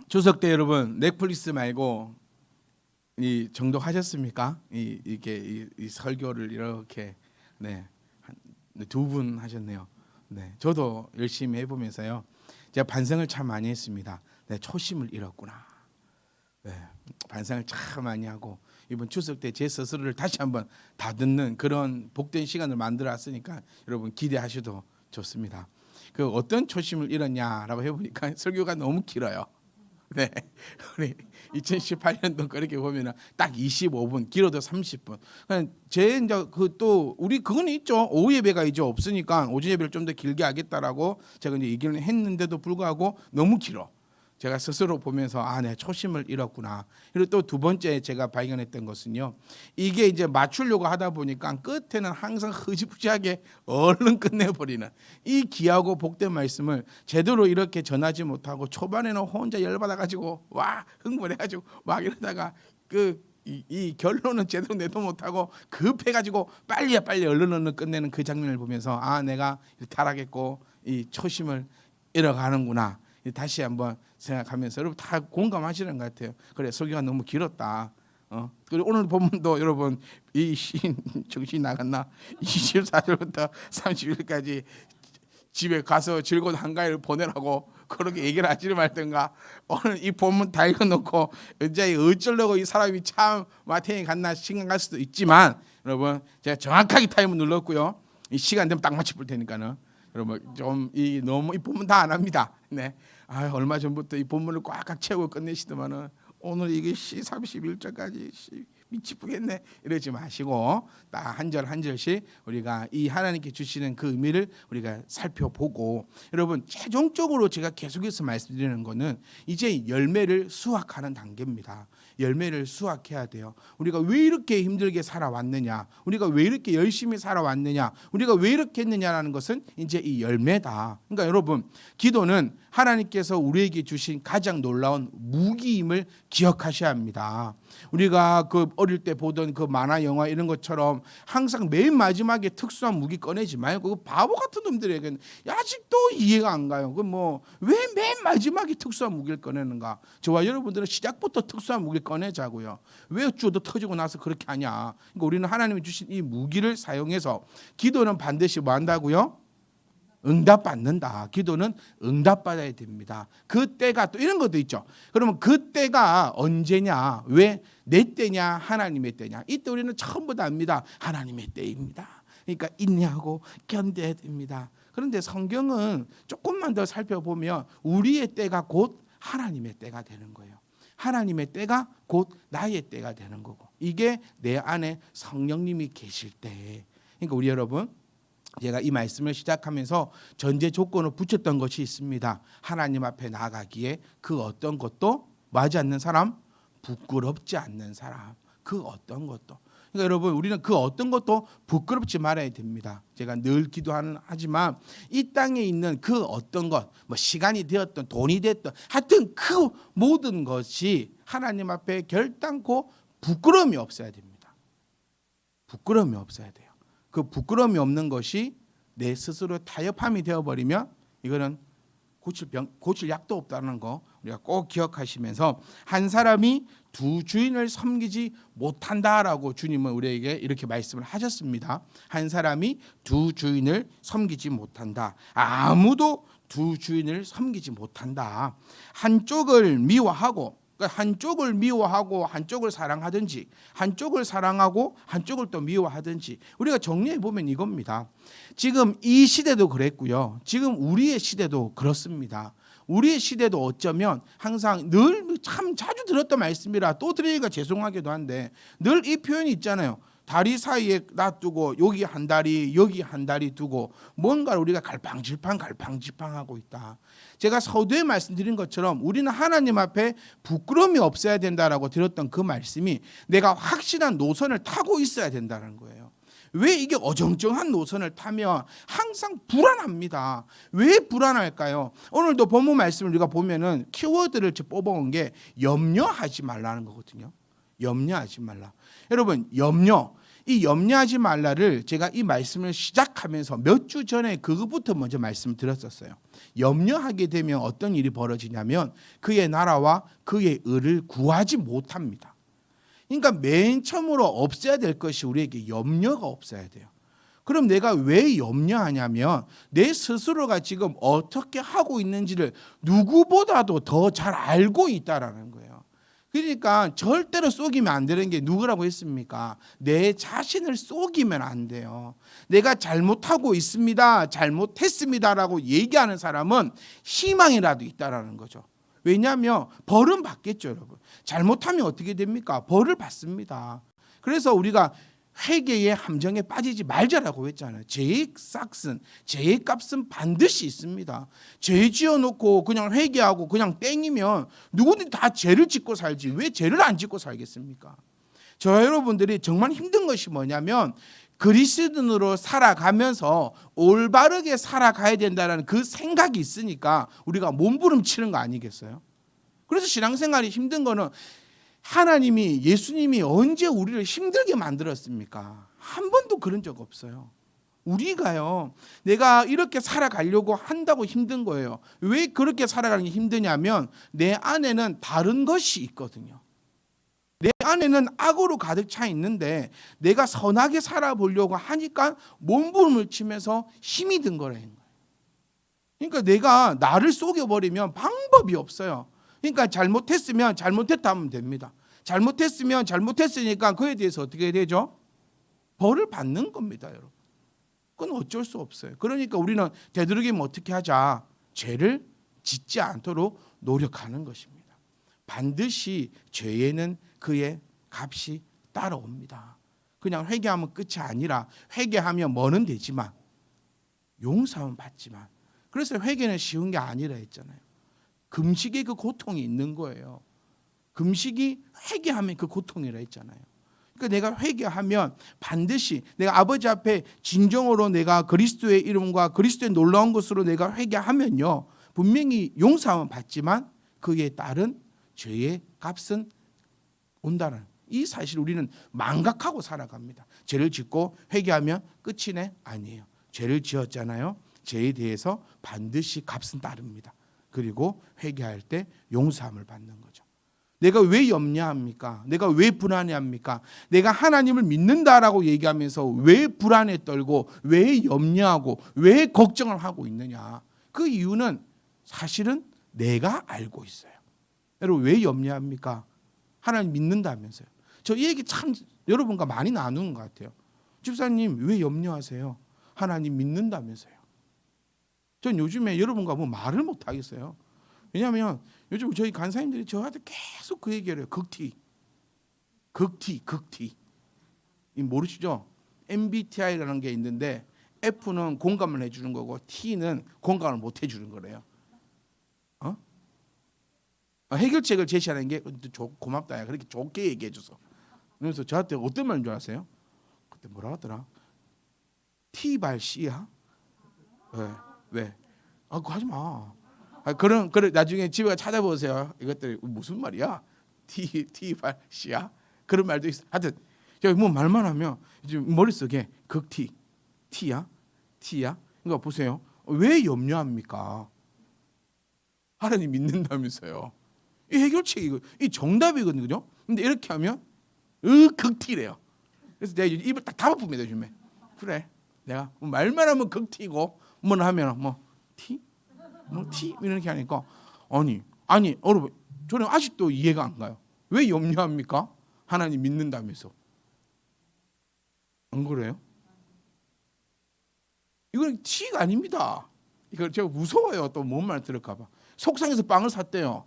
추석 때 여러분 넷플릭스 말고 이 정독하셨습니까? 이 설교를 이렇게 두 분 하셨네요. 네, 저도 열심히 해보면서요. 제가 반성을 참 많이 했습니다. 네, 초심을 잃었구나. 네, 반성을 참 많이 하고 이번 추석 때 제 스스로를 다시 한번 다듬는 그런 복된 시간을 만들었으니까 여러분 기대하셔도 좋습니다. 그 어떤 초심을 잃었냐라고 해보니까 설교가 너무 길어요. 네, 우리 2018년도 그렇게 보면은 딱 25분, 길어도 30분. 그냥 제 이제 그 또 우리 그건 있죠. 오후 예배가 이제 없으니까 오전 예배를 좀 더 길게 하겠다라고 제가 이제 얘기를 했는데도 불구하고 너무 길어. 제가 스스로 보면서 내 초심을 잃었구나. 그리고 또 두 번째 제가 발견했던 것은요. 이게 이제 맞추려고 하다 보니까 끝에는 항상 흐지부지하게 얼른 끝내버리는 이 귀하고 복된 말씀을 제대로 이렇게 전하지 못하고 초반에는 혼자 열받아가지고 와 흥분해가지고 막 이러다가 이 결론은 제대로 내도 못하고 급해가지고 빨리 얼른 끝내는 그 장면을 보면서 내가 타락했고 이 초심을 잃어가는구나. 다시 한번 생각하면서 여러분 다 공감하시는 것 같아요. 그래 설교가 너무 길었다. 그리고 오늘 본문도 여러분 이 정신 나갔나? 24절부터 30일까지 집에 가서 즐거운 한가위를 보내라고 그렇게 얘기를 하지 말든가. 오늘 이 본문 다 읽어놓고 이제 어쩌려고 이 사람이 참 마태에 갔나 생각할 수도 있지만 여러분 제가 정확하게 타임을 눌렀고요. 이 시간 되면 딱 맞춰 볼 테니까는 여러분 좀 너무 이 본문 다 안 합니다. 네. 얼마 전부터 이 본문을 꽉꽉 채우고 끝내시더만은 오늘 이게 31절까지 미치겠네 이러지 마시고 딱 한 절 한 절씩 우리가 이 하나님께 주시는 그 의미를 우리가 살펴보고 여러분 최종적으로 제가 계속해서 말씀드리는 거는 이제 열매를 수확하는 단계입니다. 열매를 수확해야 돼요. 우리가 왜 이렇게 힘들게 살아왔느냐, 우리가 왜 이렇게 열심히 살아왔느냐, 우리가 왜 이렇게 했느냐라는 것은 이제 이 열매다. 그러니까 여러분 기도는 하나님께서 우리에게 주신 가장 놀라운 무기임을 기억하셔야 합니다. 우리가 그 어릴 때 보던 그 만화 영화 이런 것처럼 항상 맨 마지막에 특수한 무기 꺼내지 말고 그 바보 같은 놈들에게는 아직도 이해가 안 가요. 그 뭐 왜 맨 마지막에 특수한 무기를 꺼내는가? 저와 여러분들은 시작부터 특수한 무기를 꺼내자고요. 왜 주도 터지고 나서 그렇게 하냐? 그러니까 우리는 하나님이 주신 이 무기를 사용해서 기도는 반드시 뭐 한다고요? 응답받는다. 기도는 응답받아야 됩니다. 그 때가 또 이런 것도 있죠. 그러면 그 때가 언제냐? 왜 내 때냐? 하나님의 때냐? 이때 우리는 처음부터 압니다. 하나님의 때입니다. 그러니까 인내하고 견뎌야 됩니다. 그런데 성경은 조금만 더 살펴보면 우리의 때가 곧 하나님의 때가 되는 거예요. 하나님의 때가 곧 나의 때가 되는 거고 이게 내 안에 성령님이 계실 때. 그러니까 우리 여러분 제가 이 말씀을 시작하면서 전제 조건을 붙였던 것이 있습니다. 하나님 앞에 나가기에 그 어떤 것도 맞지 않는 사람, 부끄럽지 않는 사람, 그 어떤 것도. 그러니까 여러분 우리는 그 어떤 것도 부끄럽지 말아야 됩니다. 제가 늘 기도하지만 이 땅에 있는 그 어떤 것, 뭐 시간이 되었던 돈이 됐던 하여튼 그 모든 것이 하나님 앞에 결단코 부끄러움이 없어야 됩니다. 부끄러움이 없어야 돼요. 그 부끄러움이 없는 것이 내 스스로 타협함이 되어버리면 이거는 고칠 약도 없다는 거 우리가 꼭 기억하시면서 한 사람이 두 주인을 섬기지 못한다라고 주님은 우리에게 이렇게 말씀을 하셨습니다. 한 사람이 두 주인을 섬기지 못한다. 아무도 두 주인을 섬기지 못한다. 한쪽을 미워하고 한쪽을 미워하고 한쪽을 사랑하든지 한쪽을 사랑하고 한쪽을 또 미워하든지 우리가 정리해 보면 이겁니다. 지금 이 시대도 그랬고요. 지금 우리의 시대도 그렇습니다. 우리의 시대도 어쩌면 항상 늘 참 자주 들었던 말씀이라 또 드리기가 죄송하기도 한데 늘 이 표현이 있잖아요. 다리 사이에 놔두고 여기 한 다리 여기 한 다리 두고 뭔가를 우리가 갈팡질팡하고 있다. 제가 서두에 말씀드린 것처럼 우리는 하나님 앞에 부끄러움이 없어야 된다라고 들었던 그 말씀이 내가 확실한 노선을 타고 있어야 된다는 거예요. 왜 이게 어정쩡한 노선을 타면 항상 불안합니다. 왜 불안할까요? 오늘도 본문 말씀을 우리가 보면은 키워드를 뽑아온 게 염려하지 말라는 거거든요. 염려하지 말라. 여러분 염려 이 염려하지 말라를 제가 이 말씀을 시작하면서 몇 주 전에 그것부터 먼저 말씀드렸었어요. 염려하게 되면 어떤 일이 벌어지냐면 그의 나라와 그의 의를 구하지 못합니다. 그러니까 맨 처음으로 없애야 될 것이 우리에게 염려가 없어야 돼요. 그럼 내가 왜 염려하냐면 내 스스로가 지금 어떻게 하고 있는지를 누구보다도 더 잘 알고 있다라는 거예요. 그러니까 절대로 속이면 안 되는 게 누구라고 했습니까? 내 자신을 속이면 안 돼요. 내가 잘못하고 있습니다, 잘못했습니다라고 얘기하는 사람은 희망이라도 있다라는 거죠. 왜냐하면 벌은 받겠죠, 여러분. 잘못하면 어떻게 됩니까? 벌을 받습니다. 그래서 우리가 회개의 함정에 빠지지 말자라고 했잖아요. 죄의 값은 반드시 있습니다. 죄 지어놓고 그냥 회개하고 그냥 땡이면 누구든지 다 죄를 짓고 살지 왜 죄를 안 짓고 살겠습니까? 저 여러분들이 정말 힘든 것이 뭐냐면 그리스도인으로 살아가면서 올바르게 살아가야 된다는 그 생각이 있으니까 우리가 몸부림치는 거 아니겠어요? 그래서 신앙생활이 힘든 거는 하나님이 예수님이 언제 우리를 힘들게 만들었습니까? 한 번도 그런 적 없어요. 우리가요, 내가 이렇게 살아가려고 한다고 힘든 거예요. 왜 그렇게 살아가는 게 힘드냐면 내 안에는 다른 것이 있거든요. 내 안에는 악으로 가득 차 있는데 내가 선하게 살아보려고 하니까 몸부림을 치면서 힘이 든 거라는 거예요. 그러니까 내가 나를 속여버리면 방법이 없어요. 그러니까 잘못했으면 잘못했다 하면 됩니다. 잘못했으면 잘못했으니까 그에 대해서 어떻게 되죠? 벌을 받는 겁니다, 여러분. 그건 어쩔 수 없어요. 그러니까 우리는 되도록이면 어떻게 하자? 죄를 짓지 않도록 노력하는 것입니다. 반드시 죄에는 그의 값이 따라옵니다. 그냥 회개하면 끝이 아니라 회개하면 뭐는 되지만 용서는 받지만, 그래서 회개는 쉬운 게 아니라 했잖아요. 금식의 그 고통이 있는 거예요. 금식이 회개하면 그 고통이라 했잖아요. 그러니까 내가 회개하면 반드시 내가 아버지 앞에 진정으로 내가 그리스도의 이름과 그리스도의 놀라운 것으로 내가 회개하면요, 분명히 용서하면 받지만 그에 따른 죄의 값은 온다는 이 사실 우리는 망각하고 살아갑니다. 죄를 짓고 회개하면 끝이네? 아니에요. 죄를 지었잖아요. 죄에 대해서 반드시 값은 따릅니다. 그리고 회개할 때 용서함을 받는 거죠. 내가 왜 염려합니까? 내가 왜 불안해합니까? 내가 하나님을 믿는다라고 얘기하면서 왜 불안에 떨고 왜 염려하고 왜 걱정을 하고 있느냐? 그 이유는 사실은 내가 알고 있어요. 여러분 왜 염려합니까? 하나님 믿는다면서요. 저 이 얘기 참 여러분과 많이 나누는 것 같아요. 집사님 왜 염려하세요? 하나님 믿는다면서요. 전 요즘에 여러분과 뭐 말을 못 하겠어요. 왜냐하면 요즘 저희 간사님들이 저한테 계속 그 얘기를 해요. 극티. 이 모르시죠? MBTI라는 게 있는데 F는 공감을 해주는 거고 T는 공감을 못 해주는 거래요. 해결책을 제시하는 게 고맙다. 그렇게 좋게 얘기해줘서. 그래서 저한테 어떤 말인 줄 아세요? 그때 뭐라 하더라? T발 C야? 왜? 그거 하지 마. 그런 나중에 집에 찾아보세요. 이것들 무슨 말이야? T발 C야? 그런 말도 있어. 하여튼 제가 뭐 말만 하면 지금 머릿속에 극T, T야? 그러니까 보세요. 왜 염려합니까? 하나님 믿는다면서요. 이 해결책이 이 정답이거든요. 근데 이렇게 하면 극티래요. 그래서 내가 입을 딱 닫아봅니다. 요즘에. 그래. 내가 말만 하면 극티고 뭐 하면 뭐 티? 뭐 티? 이렇게 하니까 아니 여러분 저는 아직도 이해가 안 가요. 왜 염려합니까? 하나님 믿는다면서. 안 그래요? 이건 티가 아닙니다. 이거 제가 무서워요. 또 뭔 말 들을까 봐. 속상해서 빵을 샀대요.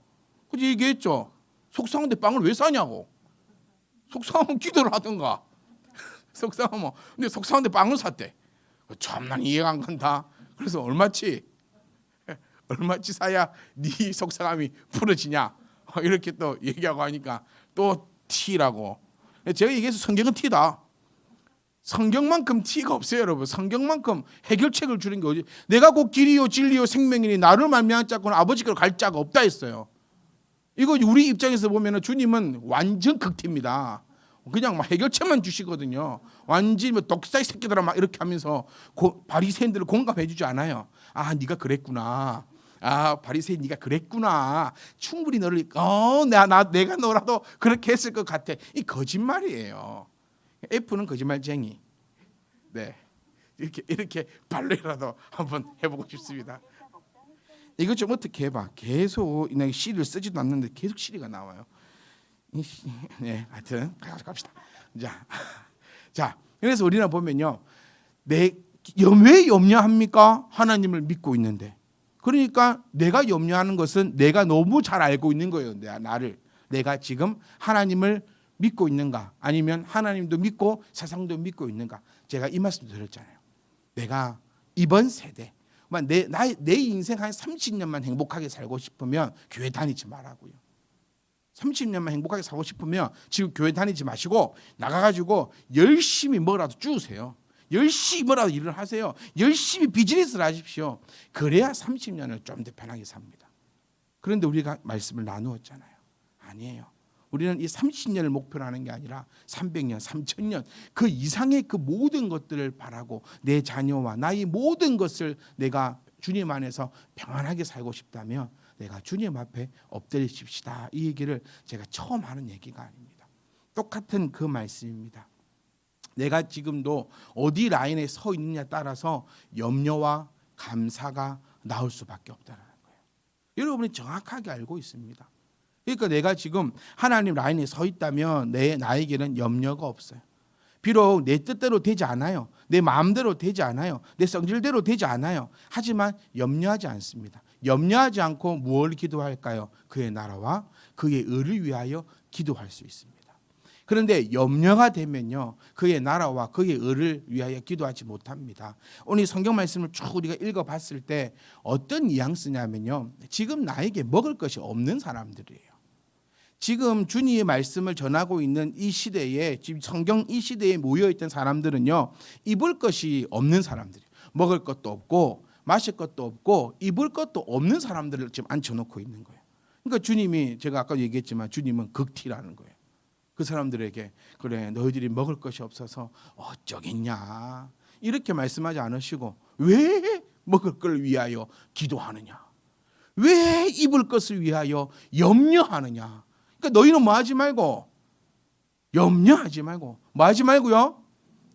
그지 얘기했죠. 속상한데 빵을 왜 사냐고. 속상하면 기도를 하든가. 속상하면 근데 속상한데 빵을 샀대. 참 난 이해가 안 간다. 그래서 얼마치 사야 네 속상함이 풀어지냐 이렇게 또 얘기하고 하니까 또 T라고. 제가 얘기해서 성경은 T다. 성경만큼 T가 없어요, 여러분. 성경만큼 해결책을 주는 게 어디? 내가 곧 길이요 진리요 생명이니 나를 말미암지 자고는 아버지께로 갈 자가 없다 했어요. 이거 우리 입장에서 보면은 주님은 완전 극티입니다. 그냥 막 해결책만 주시거든요. 완전히 뭐 독사의 새끼들아 막 이렇게 하면서 바리새인들을 공감해주지 않아요. 아, 네가 그랬구나. 아, 바리새인 네가 그랬구나. 충분히 너를 내가 너라도 그렇게 했을 것 같아. 이 거짓말이에요. F는 거짓말쟁이. 네, 이렇게 발로라도 한번 해보고 싶습니다. 이거 좀 어떻게 해봐. 계속 시리를 쓰지도 않는데 계속 시리가 나와요. 네, 하여튼 갑시다. 자, 그래서 우리는 보면요, 왜 염려합니까? 하나님을 믿고 있는데. 그러니까 내가 염려하는 것은 내가 너무 잘 알고 있는 거예요. 내가 지금 하나님을 믿고 있는가, 아니면 하나님도 믿고 세상도 믿고 있는가. 제가 이 말씀도 드렸잖아요. 내가 이번 세대 내 인생 한 30년만 행복하게 살고 싶으면 교회 다니지 말라고요. 30년만 행복하게 살고 싶으면 지금 교회 다니지 마시고 나가가지고 열심히 뭐라도 주우세요. 열심히 뭐라도 일을 하세요. 열심히 비즈니스를 하십시오. 그래야 30년을 좀 더 편하게 삽니다. 그런데 우리가 말씀을 나누었잖아요. 아니에요. 우리는 이 30년을 목표로 하는 게 아니라 300년, 3000년 그 이상의 그 모든 것들을 바라고 내 자녀와 나의 모든 것을 내가 주님 안에서 평안하게 살고 싶다면 내가 주님 앞에 엎드리십시다. 이 얘기를 제가 처음 하는 얘기가 아닙니다. 똑같은 그 말씀입니다. 내가 지금도 어디 라인에 서 있느냐에 따라서 염려와 감사가 나올 수밖에 없다는 거예요. 여러분이 정확하게 알고 있습니다. 그러니까 내가 지금 하나님 라인에 서 있다면 나에게는 염려가 없어요. 비록 내 뜻대로 되지 않아요. 내 마음대로 되지 않아요. 내 성질대로 되지 않아요. 하지만 염려하지 않습니다. 염려하지 않고 무엇을 기도할까요? 그의 나라와 그의 의를 위하여 기도할 수 있습니다. 그런데 염려가 되면요, 그의 나라와 그의 의를 위하여 기도하지 못합니다. 오늘 성경 말씀을 쭉 우리가 읽어봤을 때 어떤 뉘앙스냐면요, 지금 나에게 먹을 것이 없는 사람들이에요. 지금 주님의 말씀을 전하고 있는 이 시대에, 지금 성경 이 시대에 모여있던 사람들은요, 입을 것이 없는 사람들이에요. 먹을 것도 없고 마실 것도 없고 입을 것도 없는 사람들을 지금 앉혀놓고 있는 거예요. 그러니까 주님이, 제가 아까 얘기했지만 주님은 극티라는 거예요. 그 사람들에게 그래 너희들이 먹을 것이 없어서 어쩌겠냐 이렇게 말씀하지 않으시고, 왜 먹을 걸 위하여 기도하느냐, 왜 입을 것을 위하여 염려하느냐. 그러니까 너희는 뭐 하지 말고, 염려하지 말고, 뭐 하지 말고요,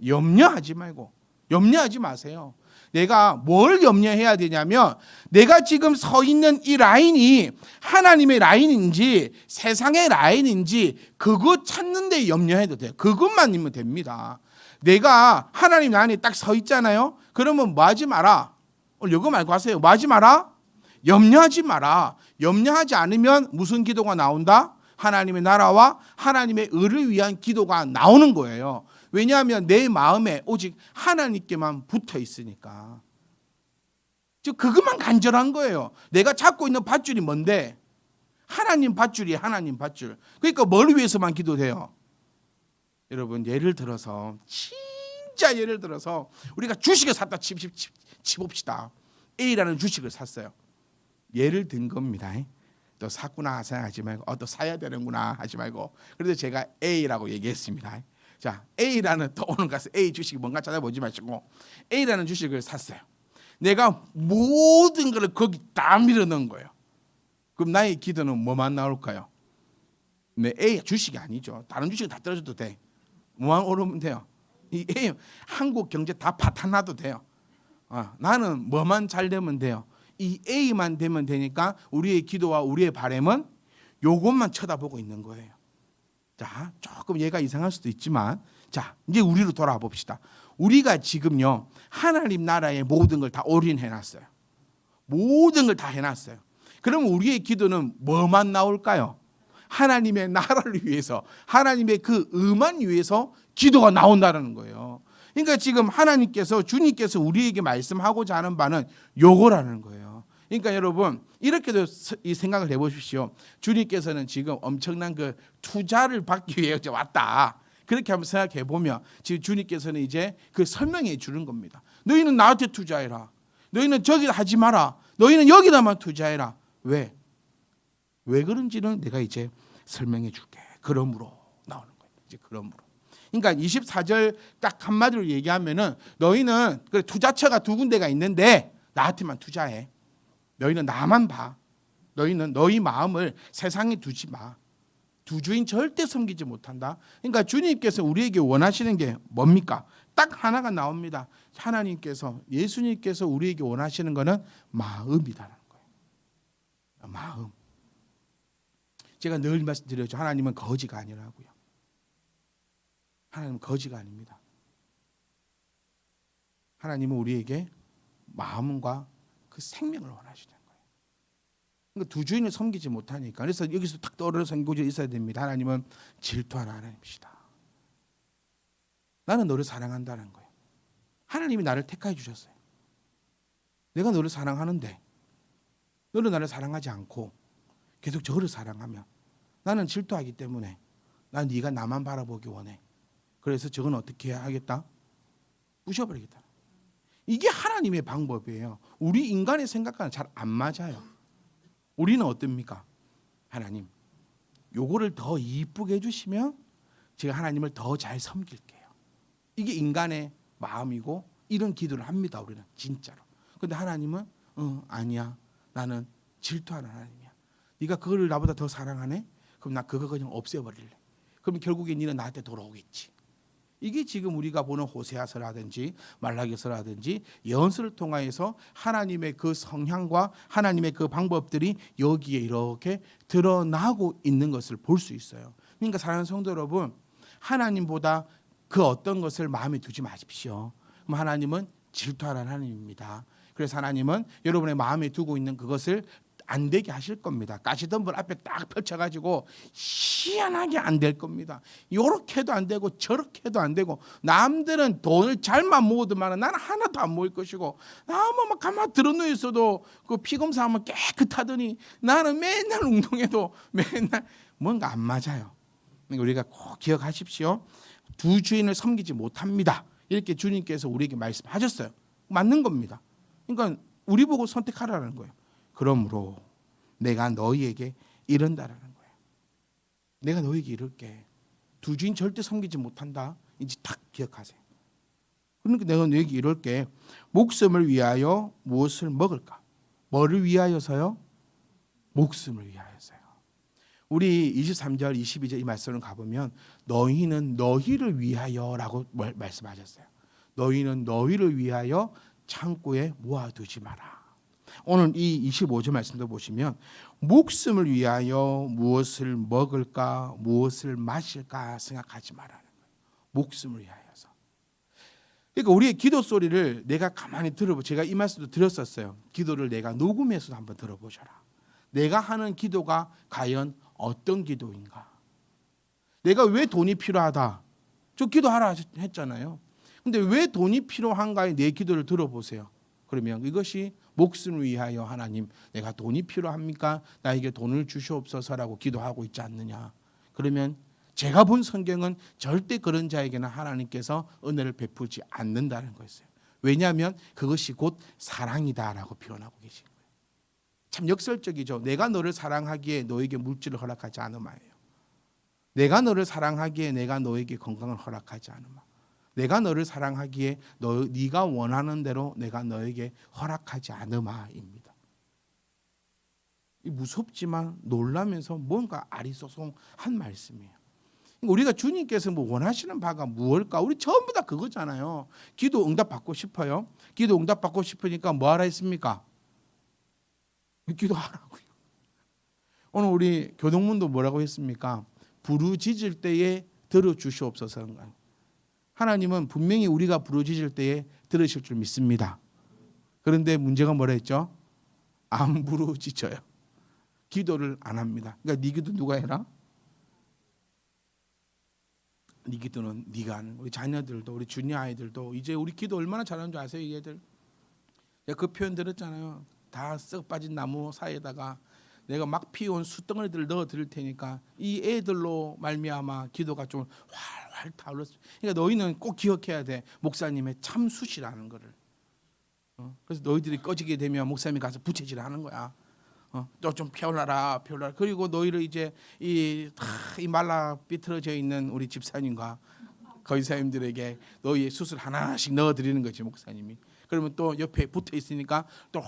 염려하지 말고, 염려하지 마세요. 내가 뭘 염려해야 되냐면, 내가 지금 서 있는 이 라인이 하나님의 라인인지 세상의 라인인지 그거 찾는 데 염려해도 돼요. 그것만 있으면 됩니다. 내가 하나님 라인에 딱 서 있잖아요. 그러면 뭐 하지 마라. 오늘 이거 말고 하세요. 뭐 하지 마라? 염려하지 마라. 염려하지 않으면 무슨 기도가 나온다? 하나님의 나라와 하나님의 의를 위한 기도가 나오는 거예요. 왜냐하면 내 마음에 오직 하나님께만 붙어 있으니까. 즉 그것만 간절한 거예요. 내가 잡고 있는 밧줄이 뭔데? 하나님 밧줄이에요. 하나님 밧줄. 그러니까 뭘 위해서만 기도돼요? 여러분, 예를 들어서, 진짜 예를 들어서 우리가 주식을 샀다 치봅시다. A라는 주식을 샀어요. 예를 든 겁니다. 또 샀구나 생각하지 말고, 또 사야 되는구나 하지 말고, 그래서 제가 A라고 얘기했습니다. 자, A라는, 또 오늘 가서 A 주식이 뭔가 찾아보지 마시고 A라는 주식을 샀어요. 내가 모든 걸 거기 다 밀어넣은 거예요. 그럼 나의 기도는 뭐만 나올까요? 네, A 주식이 아니죠. 다른 주식은 다 떨어져도 돼. 뭐만 오르면 돼요. 이 A, 한국 경제 다 파탄나도 돼요. 나는 뭐만 잘 되면 돼요. 이 A만 되면 되니까 우리의 기도와 우리의 바람은 요것만 쳐다보고 있는 거예요. 자, 조금 얘가 이상할 수도 있지만, 자, 이제 우리로 돌아와 봅시다. 우리가 지금요, 하나님 나라의 모든 걸 다 올인해놨어요. 모든 걸 다 해놨어요. 그러면 우리의 기도는 뭐만 나올까요? 하나님의 나라를 위해서, 하나님의 그 의만 위해서 기도가 나온다는 거예요. 그러니까 지금 하나님께서, 주님께서 우리에게 말씀하고자 하는 바는 요거라는 거예요. 그러니까 여러분, 이렇게도 이 생각을 해보십시오. 주님께서는 지금 엄청난 그 투자를 받기 위해 왔다. 그렇게 한번 생각해 보면 지금 주님께서는 이제 그 설명해 주는 겁니다. 너희는 나한테 투자해라. 너희는 저기 하지 마라. 너희는 여기다만 투자해라. 왜 그런지는 내가 이제 설명해 줄게. 그러므로 나오는 거예요. 이제 그러므로. 그러니까 24절 딱 한마디로 얘기하면은 너희는 그래 투자처가 두 군데가 있는데 나한테만 투자해. 너희는 나만 봐. 너희는 너희 마음을 세상에 두지 마. 두 주인 절대 섬기지 못한다. 그러니까 주님께서 우리에게 원하시는 게 뭡니까? 딱 하나가 나옵니다. 하나님께서 예수님께서 우리에게 원하시는 것은 마음이다라는 거예요. 마음. 제가 늘 말씀드렸죠. 하나님은 거지가 아니라고요. 하나님은 거지가 아닙니다. 하나님은 우리에게 마음과 그 생명을 원하시는 거예요. 그러니까 두 주인을 섬기지 못하니까. 그래서 여기서 딱 떠오르는 구절이 있어야 됩니다. 하나님은 질투하는 하나님이시다. 나는 너를 사랑한다는 거예요. 하나님이 나를 택하여 주셨어요. 내가 너를 사랑하는데 너는 나를 사랑하지 않고 계속 저를 사랑하면 나는 질투하기 때문에 난 네가 나만 바라보기 원해. 그래서 저건 어떻게 하겠다? 부셔버리겠다. 이게 하나님의 방법이에요. 우리 인간의 생각과는 잘 안 맞아요. 우리는 어떻습니까? 하나님, 요거를 더 이쁘게 해주시면 제가 하나님을 더 잘 섬길게요. 이게 인간의 마음이고 이런 기도를 합니다. 우리는 진짜로. 근데 하나님은 아니야. 나는 질투하는 하나님이야. 네가 그거를 나보다 더 사랑하네? 그럼 나 그거 그냥 없애버릴래. 그럼 결국에 너는 나한테 돌아오겠지. 이게 지금 우리가 보는 호세아서라든지 말라기서라든지 예언서를 통하여서 하나님의 그 성향과 하나님의 그 방법들이 여기에 이렇게 드러나고 있는 것을 볼 수 있어요. 그러니까 사랑하는 성도 여러분, 하나님보다 그 어떤 것을 마음에 두지 마십시오. 그럼 하나님은 질투하는 하나님입니다. 그래서 하나님은 여러분의 마음에 두고 있는 그것을 안 되게 하실 겁니다. 가시덤불 앞에 딱 펼쳐가지고 희한하게 안 될 겁니다. 이렇게 해도 안 되고 저렇게 해도 안 되고 남들은 돈을 잘만 모으더만 나는 하나도 안 모일 것이고 나만 막 가만 들어누워 있어도 그 피검사하면 깨끗하더니 나는 맨날 운동해도 맨날 뭔가 안 맞아요. 그러니까 우리가 꼭 기억하십시오. 두 주인을 섬기지 못합니다. 이렇게 주님께서 우리에게 말씀하셨어요. 맞는 겁니다. 그러니까 우리 보고 선택하라는 거예요. 그러므로 내가 너희에게 이른다라는 거예요. 내가 너희에게 이를게. 두 주인 절대 섬기지 못한다. 이제 딱 기억하세요. 그러니까 내가 너희에게 이를게. 목숨을 위하여 무엇을 먹을까? 뭐를 위하여서요? 목숨을 위하여서요. 우리 23절, 22절 이 말씀을 가보면 너희는 너희를 위하여라고 말씀하셨어요. 너희는 너희를 위하여 창고에 모아두지 마라. 오늘 이 25절 말씀도 보시면 목숨을 위하여 무엇을 먹을까 무엇을 마실까 생각하지 말라는 거예요. 목숨을 위하여서. 그러니까 우리의 기도 소리를 내가 가만히 들어보. 제가 이 말씀도 드렸었어요. 기도를 내가 녹음해서 한번 들어보셔라. 내가 하는 기도가 과연 어떤 기도인가? 내가 왜 돈이 필요하다? 저 기도하라 했잖아요. 근데 왜 돈이 필요한가에 내 기도를 들어보세요. 그러면 이것이 목숨을 위하여 하나님 내가 돈이 필요합니까? 나에게 돈을 주시옵소서라고 기도하고 있지 않느냐. 그러면 제가 본 성경은 절대 그런 자에게는 하나님께서 은혜를 베풀지 않는다는 거였어요. 왜냐하면 그것이 곧 사랑이다라고 표현하고 계신 거예요. 참 역설적이죠. 내가 너를 사랑하기에 너에게 물질을 허락하지 않으마예요. 내가 너를 사랑하기에 내가 너에게 건강을 허락하지 않으마. 내가 너를 사랑하기에 네가 원하는 대로 내가 너에게 허락하지 않으마입니다. 무섭지만 놀라면서 뭔가 아리송송한 말씀이에요. 우리가 주님께서 뭐 원하시는 바가 무엇일까? 우리 전부 다 그거잖아요. 기도 응답 받고 싶어요. 기도 응답 받고 싶으니까 뭐 하라 했습니까? 기도하라고요. 오늘 우리 교동문도 뭐라고 했습니까? 부르짖을 때에 들어주시옵소서. 하나님은 분명히 우리가 부르짖을 때에 들으실 줄 믿습니다. 그런데 문제가 뭐라 했죠? 안 부르짖어요. 기도를 안 합니다. 그러니까 네 기도 누가 해라? 네 기도는 네가 하는. 우리 자녀들도 우리 주니 아이들도 이제 우리 기도 얼마나 잘하는 줄 아세요? 이 애들. 내가 그 표현 들었잖아요. 다 썩 빠진 나무 사이에다가 내가 막 피운 숯덩어리들을 넣어 드릴 테니까 이 애들로 말미암아 기도가 좀 활활 타올랐어요. 그러니까 너희는 꼭 기억해야 돼. 목사님의 참 숯이라는 거를. 그래서 너희들이 꺼지게 되면 목사님이 가서 부채질하는 거야. 또 좀 피울라라. 그리고 너희를 이제 이 말라 비틀어져 있는 우리 집사님과 거의사님들에게 너희 수술 하나씩 넣어드리는 거지 목사님이. 그러면 또 옆에 붙어 있으니까 또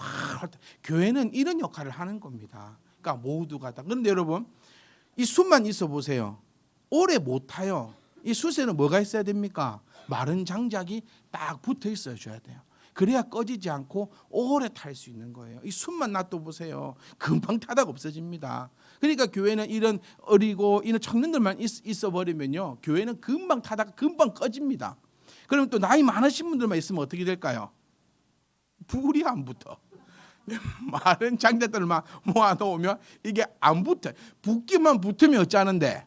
교회는 이런 역할을 하는 겁니다. 그러니까 모두가 다. 그런데 여러분 이 숯만 있어 보세요. 오래 못 타요. 이 숯에는 뭐가 있어야 됩니까? 마른 장작이 딱 붙어 있어 줘야 돼요. 그래야 꺼지지 않고 오래 탈 수 있는 거예요. 이 숯만 놔둬 보세요. 금방 타다가 없어집니다. 그러니까 교회는 이런 어리고 이런 청년들만 있어 버리면요, 교회는 금방 타다가 금방 꺼집니다. 그러면 또 나이 많으신 분들만 있으면 어떻게 될까요? 불이 안 붙어. 마른 장작들만 모아놓으면 이게 안 붙어. 붓기만 붙으면 어쩌는데,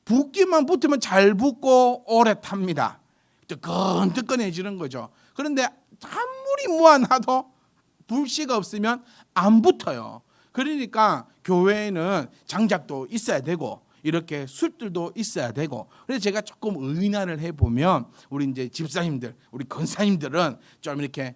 붓기만 붙으면 잘 붙고 오래 탑니다. 뜨끈뜨끈해지는 거죠. 그런데 아무리 모아놔도 불씨가 없으면 안 붙어요. 그러니까 교회에는 장작도 있어야 되고 이렇게 숯들도 있어야 되고. 그래서 제가 조금 의논을 해보면 우리 이제 집사님들, 우리 권사님들은 좀 이렇게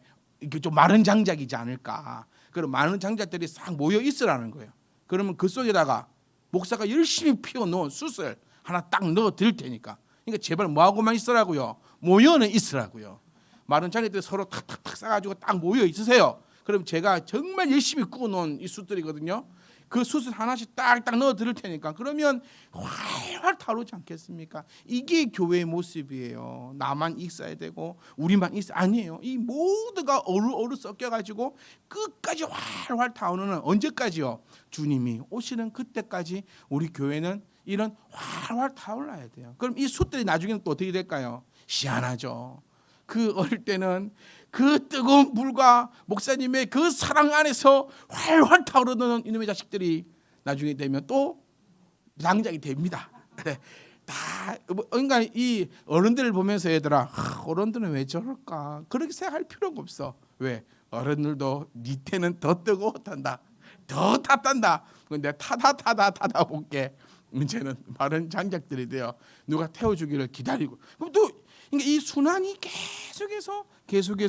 좀 마른 장작이지 않을까. 그럼 많은 장작들이 싹 모여 있으라는 거예요. 그러면 그 속에다가 목사가 열심히 피워놓은 숯을 하나 딱 넣어 드릴 테니까. 그러니까 제발 뭐하고만 있으라고요? 모여는 있으라고요. 마른 장작들이 서로 탁탁탁 싸가지고 딱 모여 있으세요. 그럼 제가 정말 열심히 구워놓은 이 숯들이거든요. 그 숯을 하나씩 딱딱 넣어 드릴 테니까 그러면 활활 타오르지 않겠습니까? 이게 교회의 모습이에요. 나만 있어야 되고 우리만 있어 아니에요. 이 모두가 어루 섞여가지고 끝까지 활활 타오르는, 언제까지요? 주님이 오시는 그때까지 우리 교회는 이런 활활 타올라야 돼요. 그럼 이 숯들이 나중에는 또 어떻게 될까요? 희한하죠. 그 어릴 때는 그 뜨거운 불과 목사님의 그 사랑 안에서 활활 타오르는 이놈의 자식들이 나중에 되면 또 장작이 됩니다. 다 그러니까 이 어른들을 보면서 얘들아, 어른들은 왜 저럴까? 그렇게 생각할 필요가 없어. 왜? 어른들도 니 때는 더 뜨거웠단다, 더 탔단다. 근데 타다 볼게. 문제는 마른 장작들이 돼요. 누가 태워주기를 기다리고. 그럼 또 그러니까 이 순환이 계속해서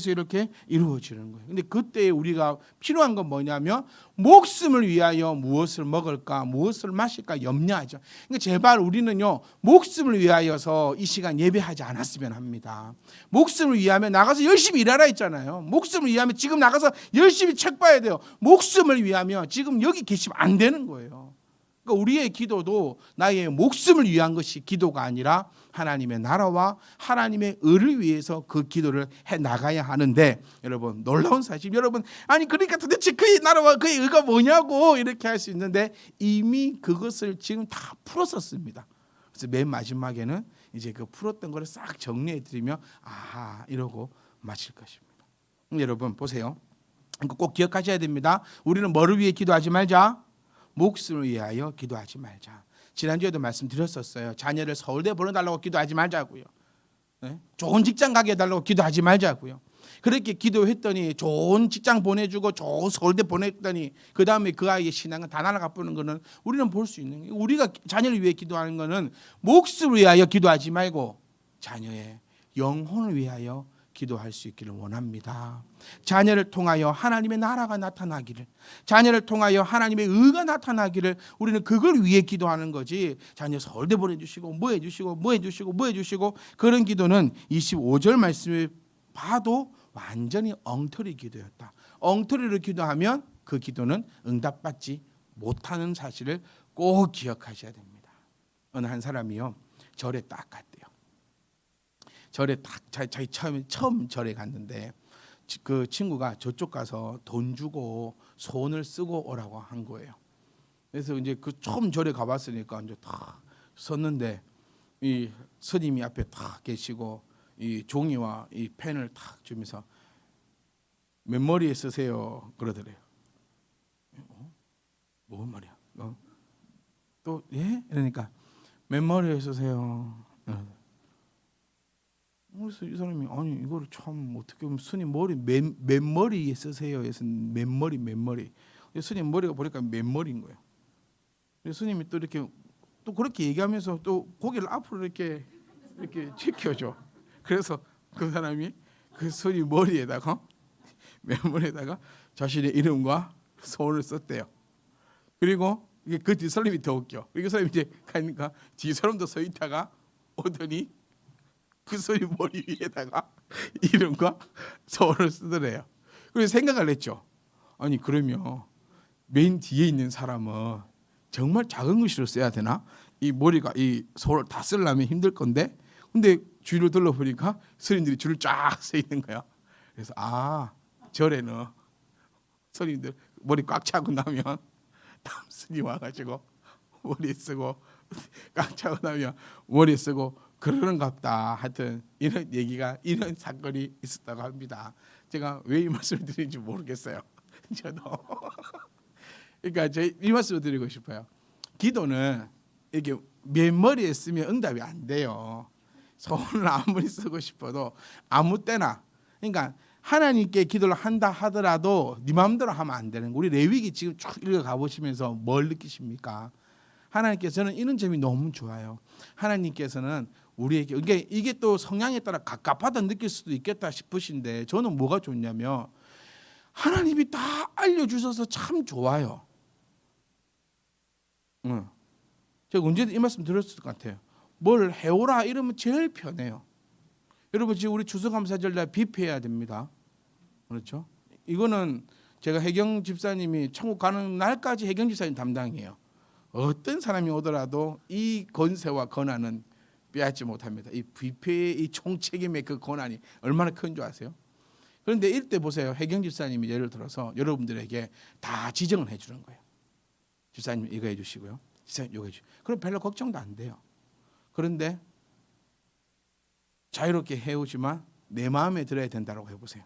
이렇게 이루어지는 거예요. 근데 그때 우리가 필요한 건 뭐냐면 목숨을 위하여 무엇을 먹을까, 무엇을 마실까 염려하죠. 그러니까 제발 우리는요, 목숨을 위하여서 이 시간 예배하지 않았으면 합니다. 목숨을 위하면 나가서 열심히 일하라 했잖아요. 목숨을 위하면 지금 나가서 열심히 책 봐야 돼요. 목숨을 위하면 지금 여기 계시면 안 되는 거예요. 그러니까 우리의 기도도 나의 목숨을 위한 것이 기도가 아니라 하나님의 나라와 하나님의 의를 위해서 그 기도를 해 나가야 하는데, 여러분 놀라운 사실, 여러분 아니 그러니까 도대체 그의 나라와 그의 의가 뭐냐고 이렇게 할 수 있는데 이미 그것을 지금 다 풀었었습니다. 그래서 맨 마지막에는 이제 그 풀었던 거를 싹 정리해 드리며 아하 이러고 마칠 것입니다. 여러분 보세요. 꼭 기억하셔야 됩니다. 우리는 뭐를 위해 기도하지 말자? 목숨을 위하여 기도하지 말자. 지난주에도 말씀드렸었어요. 자녀를 서울대 보내달라고 기도하지 말자고요. 네? 좋은 직장 가게 해달라고 기도하지 말자고요. 그렇게 기도했더니 좋은 직장 보내주고 좋은 서울대 보냈더니 그 다음에 그 아이의 신앙은 다 날아가 버리는 거는 우리는 볼 수 있는 거예요. 우리가 자녀를 위해 기도하는 거는 목숨을 위하여 기도하지 말고 자녀의 영혼을 위하여 기도할 수 있기를 원합니다. 자녀를 통하여 하나님의 나라가 나타나기를, 자녀를 통하여 하나님의 의가 나타나기를, 우리는 그걸 위해 기도하는 거지. 자녀 서울대 보내주시고 뭐 해주시고 그런 기도는 25절 말씀을 봐도 완전히 엉터리 기도였다. 엉터리로 기도하면 그 기도는 응답받지 못하는 사실을 꼭 기억하셔야 됩니다. 어느 한 사람이요, 절에 딱 갔대요. 절에 딱 자기 처음 절에 갔는데 그 친구가 저쪽 가서 돈 주고 손을 쓰고 오라고 한 거예요. 그래서 이제 그 처음 절에 가봤으니까 이제 탁 섰는데 이 스님이 앞에 탁 계시고 이 종이와 이 펜을 탁 주면서 맨머리에 쓰세요 그러더래요. 뭔 말이야? 또 예? 이러니까 맨머리에 쓰세요. 그래서 이 사람이 아니 이거를 참 어떻게 보면 스님 머리 맨머리에 쓰세요 해서 맨머리 스님 머리가 보니까 맨머리인 거예요. 그래서 스님이 또 이렇게 또 그렇게 얘기하면서 또 고개를 앞으로 이렇게 지켜줘. 그래서 그 사람이 그 스님 머리에다가 맨머리에다가 자신의 이름과 손을 썼대요. 그리고 이게 그 뒷사람이 더 웃겨. 그리고 그 사람이 이제 가니까 뒷사람도 서 있다가 오더니 그 사람이 머리 위에다가 이름과 서울을 쓰더래요. 그래서 생각을 했죠. 아니 그러면 맨 뒤에 있는 사람은 정말 작은 글씨로 써야 되나? 이 머리가 이 서울을 다 쓰려면 힘들 건데, 근데 줄을 둘러보니까 스님들이 줄을 쫙 서 있는 거야. 그래서 절에는 스님들 머리 꽉 차고 나면 다음 스님 와가지고 머리 쓰고 꽉 차고 나면 머리 쓰고 그러는갑다. 하여튼 이런 얘기가, 이런 사건이 있었다고 합니다. 제가 왜 이 말씀을 드리는지 모르겠어요. 저도. 그러니까 이 말씀을 드리고 싶어요. 기도는 이게 맨머리에 쓰면 응답이 안 돼요. 손을 아무리 쓰고 싶어도 아무 때나. 그러니까 하나님께 기도를 한다 하더라도 네 마음대로 하면 안 되는 거. 우리 레위기 지금 쭉 읽어가 보시면서 뭘 느끼십니까? 하나님께서는 이런 점이 너무 좋아요. 하나님께서는 우리에게 이게 또 성향에 따라 갑갑하다 느낄 수도 있겠다 싶으신데, 저는 뭐가 좋냐면 하나님이 다 알려주셔서 참 좋아요. 제가 언제든 이 말씀 드렸을 것 같아요. 뭘 해오라 이러면 제일 편해요. 여러분 지금 우리 추수감사절 날 뷔페해야 됩니다. 그렇죠? 이거는 제가 혜경 집사님이 천국 가는 날까지 혜경 집사님 담당이에요. 어떤 사람이 오더라도 이 권세와 권한은 빼앗지 못합니다. 이 뷔페의 이 총책임의 그 권한이 얼마나 큰 줄 아세요? 그런데 이때 보세요. 혜경 집사님이 예를 들어서 여러분들에게 다 지정을 해주는 거예요. 집사님 이거 해주시고요. 집사님 이거 해주시고. 그럼 별로 걱정도 안 돼요. 그런데 자유롭게 해오지만 내 마음에 들어야 된다고 해보세요.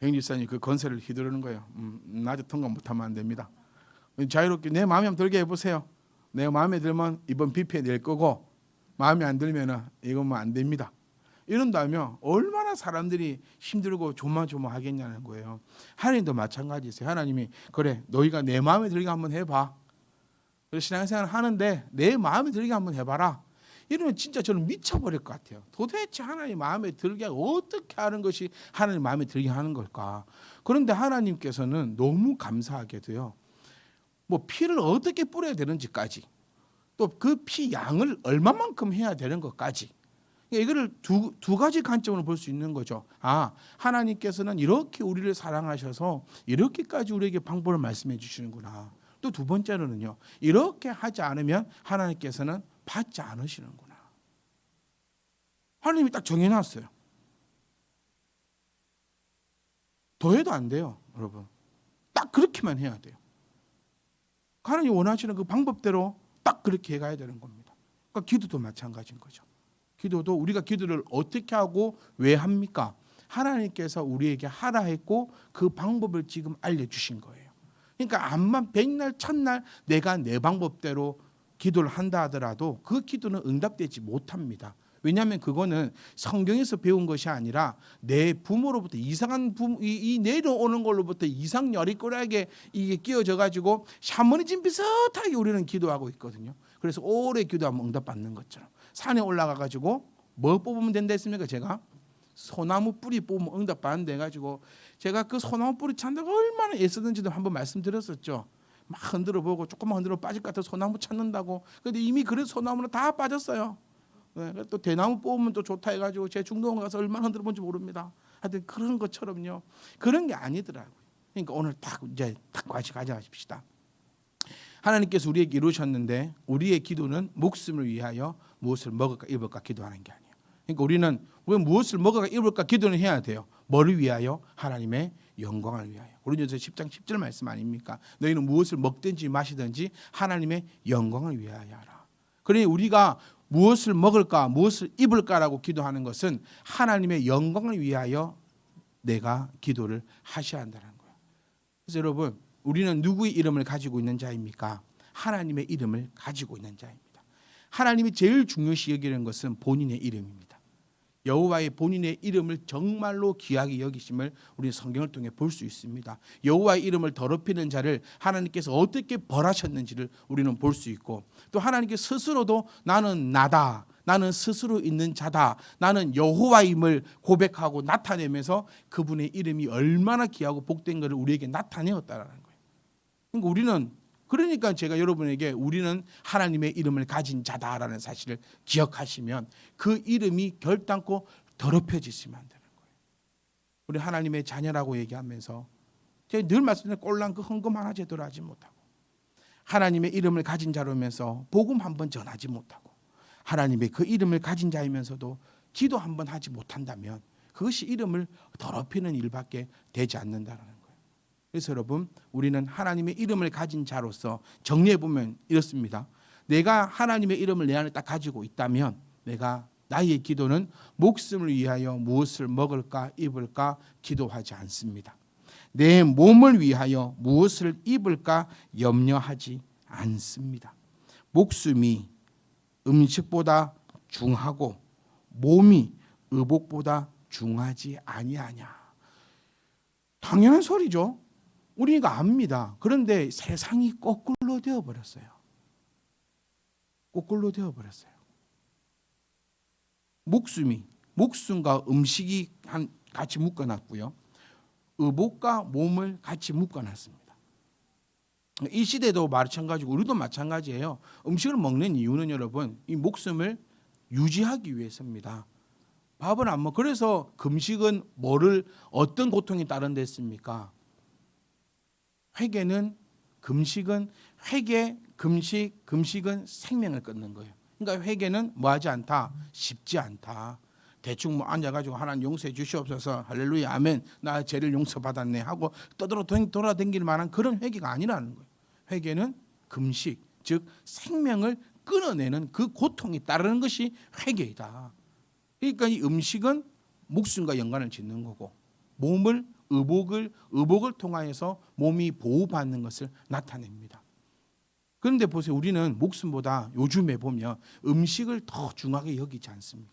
혜경 집사님 그 권세를 휘두르는 거예요. 나도 통과 못하면 안 됩니다. 자유롭게 내 마음에 들게 해보세요. 내 마음에 들면 이번 뷔페 낼 거고, 마음에 안 들면 이건 안 됩니다. 이런다면 얼마나 사람들이 힘들고 조마조마하겠냐는 거예요. 하나님도 마찬가지세요. 하나님이 그래 너희가 내 마음에 들게 한번 해봐. 그래서 신앙생활을 하는데 내 마음에 들게 한번 해봐라. 이러면 진짜 저는 미쳐버릴 것 같아요. 도대체 하나님 마음에 들게 어떻게 하는 것이 하나님 마음에 들게 하는 걸까? 그런데 하나님께서는 너무 감사하게도요. 뭐 피를 어떻게 뿌려야 되는지까지, 또 그 피 양을 얼마만큼 해야 되는 것까지, 이거를 두 가지 관점으로 볼 수 있는 거죠. 하나님께서는 이렇게 우리를 사랑하셔서 이렇게까지 우리에게 방법을 말씀해 주시는구나. 또 두 번째로는요, 이렇게 하지 않으면 하나님께서는 받지 않으시는구나. 하나님이 딱 정해놨어요. 더 해도 안 돼요, 여러분. 딱 그렇게만 해야 돼요. 하나님이 원하시는 그 방법대로 딱 그렇게 해가야 되는 겁니다. 그러니까 기도도 마찬가지인 거죠. 기도도 우리가 기도를 어떻게 하고 왜 합니까? 하나님께서 우리에게 하라 했고 그 방법을 지금 알려주신 거예요. 그러니까 암만 백날 첫날 내가 내 방법대로 기도를 한다 하더라도 그 기도는 응답되지 못합니다. 왜냐하면 그거는 성경에서 배운 것이 아니라 내 부모로부터 이상한 이 내려오는 걸로부터 이상여리꼬리하게 이게 끼워져 가지고 샤머니즘 비슷하게 우리는 기도하고 있거든요. 그래서 오래 기도하면 응답받는 것처럼 산에 올라가 가지고 뭐 뽑으면 된다 했습니까? 제가 소나무 뿌리 뽑으면 응답받는다 해가지고 제가 그 소나무 뿌리 찾는다고 얼마나 애쓰는지도 한번 말씀드렸었죠. 막 흔들어 보고 조금만 흔들어 빠질 것 같아 소나무 찾는다고. 근데 이미 그래서 소나무는 다 빠졌어요. 네, 또 대나무 뽑으면 또 좋다 해가지고 제 중동에 가서 얼마나 흔들어 본지 모릅니다. 하여튼 그런 것처럼요. 그런 게 아니더라고요. 그러니까 오늘 딱 이제 딱 같이 가져가십시다. 하나님께서 우리에게 이루셨는데 우리의 기도는 목숨을 위하여 무엇을 먹을까 입을까 기도하는 게 아니에요. 그러니까 우리는 왜 무엇을 먹을까 입을까 기도는 해야 돼요. 뭐를 위하여? 하나님의 영광을 위하여. 고린도서 10장 10절 말씀 아닙니까? 너희는 무엇을 먹든지 마시든지 하나님의 영광을 위하여 하라. 그러니 우리가 무엇을 먹을까 무엇을 입을까라고 기도하는 것은 하나님의 영광을 위하여 내가 기도를 하셔야 한다는 거예요. 그래서 여러분 우리는 누구의 이름을 가지고 있는 자입니까? 하나님의 이름을 가지고 있는 자입니다. 하나님이 제일 중요시 여기는 것은 본인의 이름입니다. 여호와의 본인의 이름을 정말로 귀하게 여기심을 우리는 성경을 통해 볼 수 있습니다. 여호와의 이름을 더럽히는 자를 하나님께서 어떻게 벌하셨는지를 우리는 볼 수 있고, 또 하나님께 스스로도 나는 나다, 나는 스스로 있는 자다, 나는 여호와임을 고백하고 나타내면서 그분의 이름이 얼마나 귀하고 복된 것을 우리에게 나타내었다라는 거예요. 그러니까 제가 여러분에게 우리는 하나님의 이름을 가진 자다라는 사실을 기억하시면 그 이름이 결단코 더럽혀지시면 안 되는 거예요. 우리 하나님의 자녀라고 얘기하면서 제가 늘 말씀드린 꼴랑 그 헌금 하나 제대로 하지 못하고, 하나님의 이름을 가진 자로면서 복음 한번 전하지 못하고, 하나님의 그 이름을 가진 자이면서도 기도 한번 하지 못한다면 그것이 이름을 더럽히는 일밖에 되지 않는다라는 거예요. 그래서 여러분, 우리는 하나님의 이름을 가진 자로서 정리해 보면 이렇습니다. 내가 하나님의 이름을 내 안에 딱 가지고 있다면 나의 기도는 목숨을 위하여 무엇을 먹을까 입을까 기도하지 않습니다. 내 몸을 위하여 무엇을 입을까 염려하지 않습니다. 목숨이 음식보다 중하고 몸이 의복보다 중하지 아니하냐. 당연한 소리죠. 우리가 압니다. 그런데 세상이 거꾸로 되어버렸어요. 거꾸로 되어버렸어요. 목숨과 음식이 같이 묶어놨고요. 의복과 몸을 같이 묶어놨습니다. 이 시대도 마찬가지고 우리도 마찬가지예요. 음식을 먹는 이유는 여러분, 이 목숨을 유지하기 위해서입니다. 밥은 안 먹. 그래서 금식은 어떤 고통이 따른댔습니까? 금식은 생명을 끊는 거예요. 그러니까 회개는 뭐하지 않다, 쉽지 않다. 대충 앉아가지고 하나님 용서해 주시옵소서, 할렐루야 아멘, 나 죄를 용서받았네 하고 돌아다닐 만한 그런 회개가 아니라는 거예요. 회개는 금식, 즉 생명을 끊어내는 그 고통이 따르는 것이 회개이다. 그러니까 이 음식은 목숨과 연관을 짓는 거고, 의복을 통하여서 몸이 보호받는 것을 나타냅니다. 그런데 보세요, 우리는 목숨보다 요즘에 보면 음식을 더 중하게 여기지 않습니까?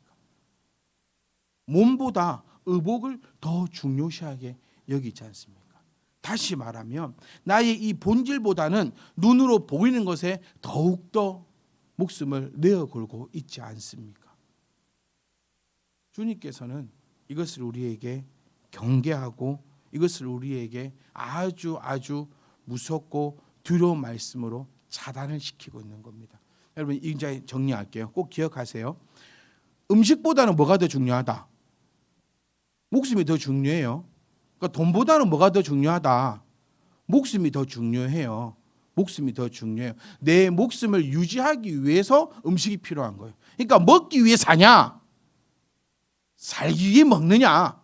몸보다 의복을 더 중요시하게 여기지 않습니까? 다시 말하면 나의 이 본질보다는 눈으로 보이는 것에 더욱더 목숨을 내어 걸고 있지 않습니까? 주님께서는 이것을 우리에게 경계하고 이것을 우리에게 아주 무섭고 두려운 말씀으로 차단을 시키고 있는 겁니다. 여러분, 이제 정리할게요. 꼭 기억하세요. 음식보다는 뭐가 더 중요하다? 목숨이 더 중요해요. 그러니까 돈보다는 뭐가 더 중요하다? 목숨이 더 중요해요. 목숨이 더 중요해요. 내 목숨을 유지하기 위해서 음식이 필요한 거예요. 그러니까 먹기 위해 사냐? 살기 위해 먹느냐?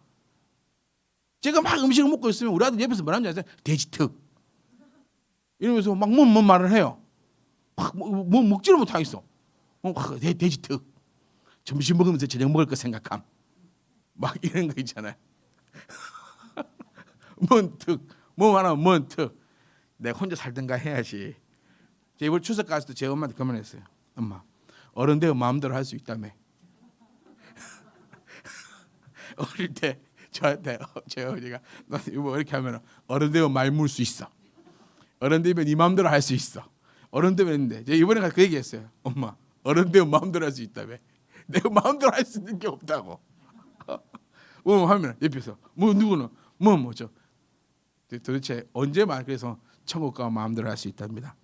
제가 막 음식을 먹고 있으면 우리 아들 옆에서 뭐라는지 아세요? 돼지특 이러면서 막 뭔 말을 해요. 뭐 먹지를 못하겠어. 돼지특. 점심 먹으면서 저녁 먹을 거 생각함. 막 이런 거 있잖아요. 뭔 특, 뭐 말하면 뭔 특. 내가 혼자 살든가 해야지. 제가 이번 추석 갔을 때 제 엄마한테 그 말 했어요. 엄마, 어른 되면 마음대로 할 수 있다며. 어릴 때 저한테 제 어머니가 너 이거 이렇게 하면 어른 되면 말 물 수 있어. 어른 되면 네 마음대로 할 수 있어. 어른 되면 했는데 제가 이번에 가서 그 얘기했어요. 엄마, 어른 되면 마음대로 할 수 있다며. 내가 마음대로 할 수 있는 게 없다고. 뭐 하면 옆에서 뭐 누구는 뭐죠. 도대체 언제만 그래서 천국 가면 마음대로 할 수 있답니다.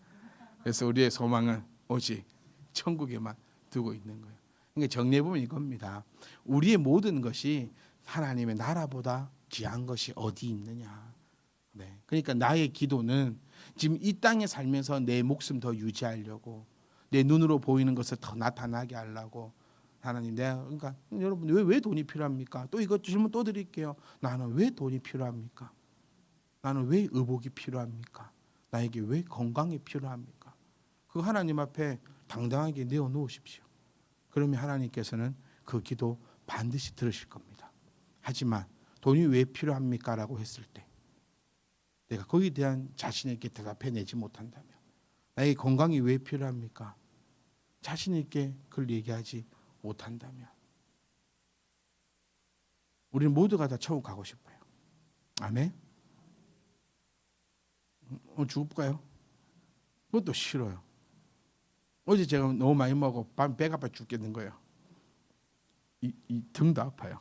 그래서 우리의 소망은 오직 천국에만 두고 있는 거예요. 그러니까 정리해 보면 이겁니다. 우리의 모든 것이 하나님의 나라보다 귀한 것이 어디 있느냐. 네. 그러니까 나의 기도는 지금 이 땅에 살면서 내 목숨 더 유지하려고, 내 눈으로 보이는 것을 더 나타나게 하려고. 하나님, 그러니까 여러분 왜 돈이 필요합니까? 또 이것 질문 또 드릴게요. 나는 왜 돈이 필요합니까? 나는 왜 의복이 필요합니까? 나에게 왜 건강이 필요합니까? 그거 하나님 앞에 당당하게 내어 놓으십시오. 그러면 하나님께서는 그 기도 반드시 들으실 겁니다. 하지만 돈이 왜 필요합니까? 라고 했을 때 내가 거기에 대한 자신 있게 대답해내지 못한다면, 나에게 건강이 왜 필요합니까? 자신 있게 그걸 얘기하지 못한다면, 우리는 모두가 다 천국 가고 싶어요. 아멘. 죽을까요? 그것도 싫어요. 어제 제가 너무 많이 먹고 밤 배가 아파 죽겠는 거예요. 이 등도 아파요.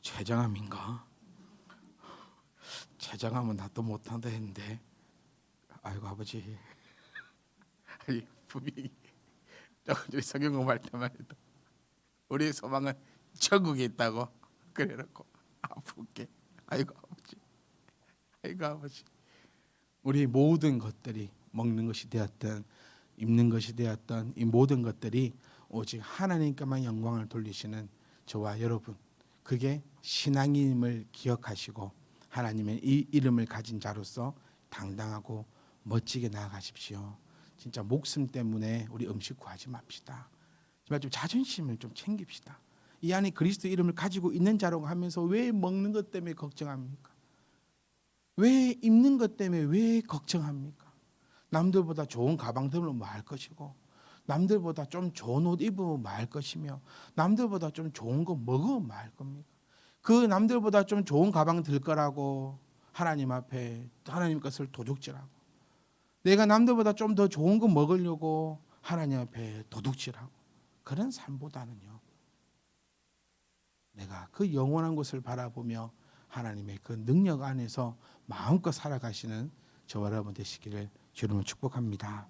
췌장암인가? 췌장암은 나도 못한다 했는데 아이고 아버지, 아니, 분명히 저희 성경 공부할 때만 해도 우리의 소망은 천국에 있다고 그래놓고 아프게, 아이고 아버지, 아이고 아버지, 우리 모든 것들이 먹는 것이 되었든 입는 것이 되었던 이 모든 것들이 오직 하나님께만 영광을 돌리시는 저와 여러분, 그게 신앙임을 기억하시고 하나님의 이 이름을 가진 자로서 당당하고 멋지게 나아가십시오. 진짜 목숨 때문에 우리 음식 구하지 맙시다. 정말 좀 자존심을 좀 챙깁시다. 이 안에 그리스도 이름을 가지고 있는 자라고 하면서 왜 먹는 것 때문에 걱정합니까? 왜 입는 것 때문에 왜 걱정합니까? 남들보다 좋은 가방 들면 뭐 할 것이고, 남들보다 좀 좋은 옷 입으면 뭐 할 것이며, 남들보다 좀 좋은 거 먹으면 뭐 할 겁니까? 그 남들보다 좀 좋은 가방 들 거라고 하나님 앞에 하나님 것을 도둑질하고, 내가 남들보다 좀 더 좋은 거 먹으려고 하나님 앞에 도둑질하고, 그런 삶보다는요, 내가 그 영원한 것을 바라보며 하나님의 그 능력 안에서 마음껏 살아가시는 저와 여러분 되시기를 주님을 축복합니다.